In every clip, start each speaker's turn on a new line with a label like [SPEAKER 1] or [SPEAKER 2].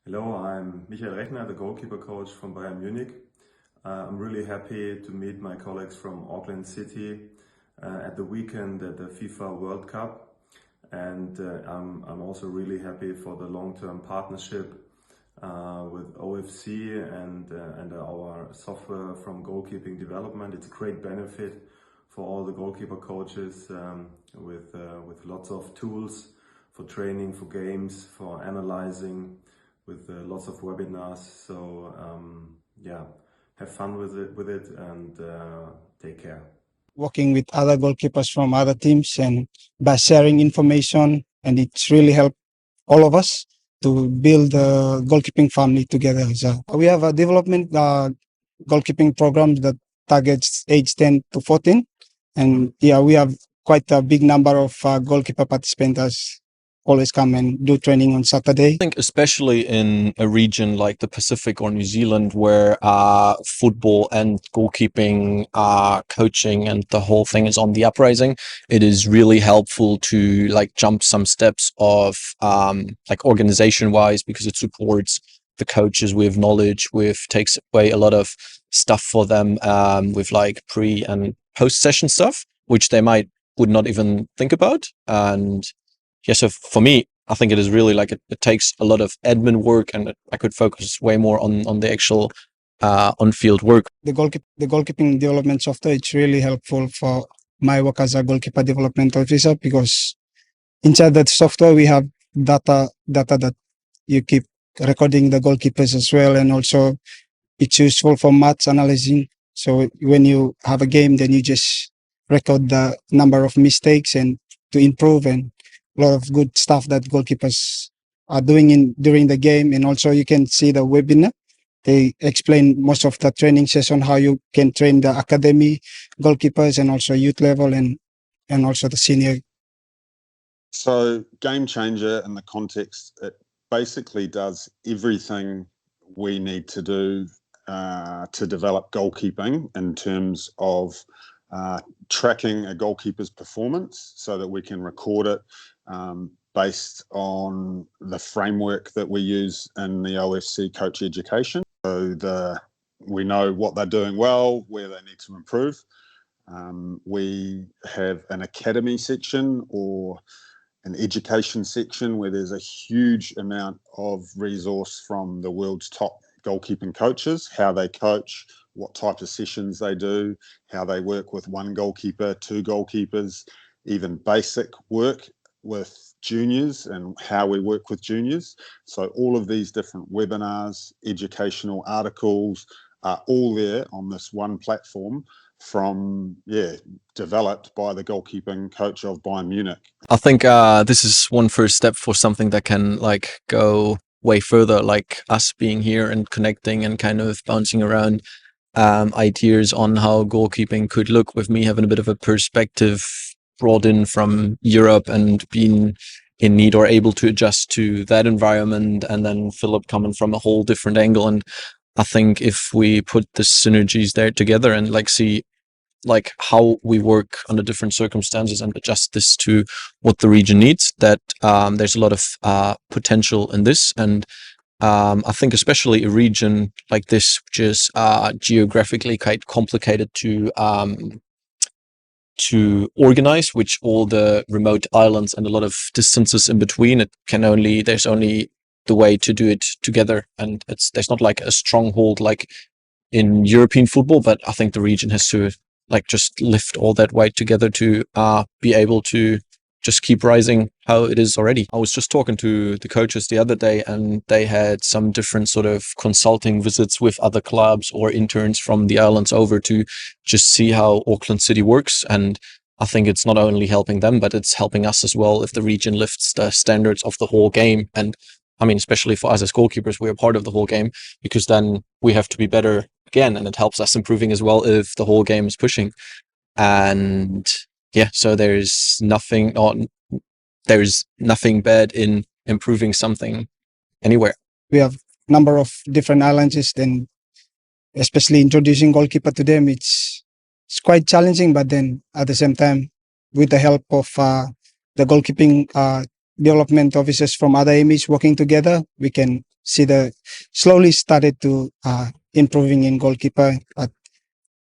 [SPEAKER 1] Hello, I'm Rechner, the goalkeeper coach from Bayern Munich. I'm really happy to meet my colleagues from Auckland City at the weekend at the FIFA World Cup. And I'm also really happy for the long-term partnership with OFC and our software from goalkeeping development. It's a great benefit for all the goalkeeper coaches with lots of tools for training, for games, for analyzing, with lots of webinars. So yeah, have fun with it and take care.
[SPEAKER 2] Working with other goalkeepers from other teams and by sharing information, and it's really helped all of us to build the goalkeeping family together. So we have a development goalkeeping program that targets age 10 to 14, and yeah, we have quite a big number of goalkeeper participants always come and do training on Saturday.
[SPEAKER 3] I think especially in a region like the Pacific or New Zealand, where football and goalkeeping, coaching and the whole thing is on the uprising, it is really helpful to like jump some steps of like organization wise, because it supports the coaches with knowledge, takes away a lot of stuff for them with like pre and post session stuff, which they would not even think about. And yeah, so for me, I think it is really like it takes a lot of admin work, and I could focus way more on the actual on-field work.
[SPEAKER 2] The goalkeeping development software, it's really helpful for my work as a goalkeeper development officer, because inside that software we have data that you keep recording the goalkeepers as well, and also it's useful for maths analyzing. So when you have a game, then you just record the number of mistakes and to improve, and a lot of good stuff that goalkeepers are doing during the game. And also you can see the webinar. They explain most of the training session, how you can train the academy goalkeepers and also youth level and also the senior.
[SPEAKER 4] So Game Changer, in the context, it basically does everything we need to do to develop goalkeeping in terms of tracking a goalkeeper's performance so that we can record it based on the framework that we use in the OFC coach education. So we know what they're doing well, where they need to improve. We have an academy section or an education section where there's a huge amount of resource from the world's top goalkeeping coaches, how they coach, what type of sessions they do, how they work with one goalkeeper, two goalkeepers, even basic work with juniors and how we work with juniors. So all of these different webinars, educational articles are all there on this one platform developed by the goalkeeping coach of Bayern Munich.
[SPEAKER 3] I think this is one first step for something that can like go way further, like us being here and connecting and kind of bouncing around ideas on how goalkeeping could look, with me having a bit of a perspective brought in from Europe and being in need or able to adjust to that environment, and then Philip coming from a whole different angle. And I think if we put the synergies there together and like see like how we work under different circumstances and adjust this to what the region needs, that there's a lot of potential in this. And I think especially a region like this, which is geographically quite complicated to organize, which all the remote islands and a lot of distances in between, there's only the way to do it together. And there's not like a stronghold like in European football, but I think the region has to like just lift all that weight together to be able to just keep rising how it is already. I was just talking to the coaches the other day, and they had some different sort of consulting visits with other clubs or interns from the islands over to just see how Auckland City works. And I think it's not only helping them, but it's helping us as well if the region lifts the standards of the whole game. And I mean, especially for us as goalkeepers, we're part of the whole game, because then we have to be better again, and it helps us improving as well if the whole game is pushing. And yeah, so there's nothing bad in improving something anywhere.
[SPEAKER 2] We have a number of different islands, then especially introducing goalkeeper to them, it's quite challenging, but then at the same time, with the help of the goalkeeping development officers from other AMEs working together, we can slowly started to improving in goalkeeper. But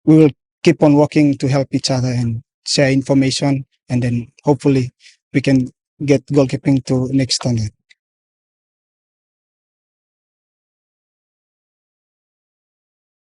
[SPEAKER 2] we will keep on working to help each other and share information, and then hopefully we can get goalkeeping to next standard.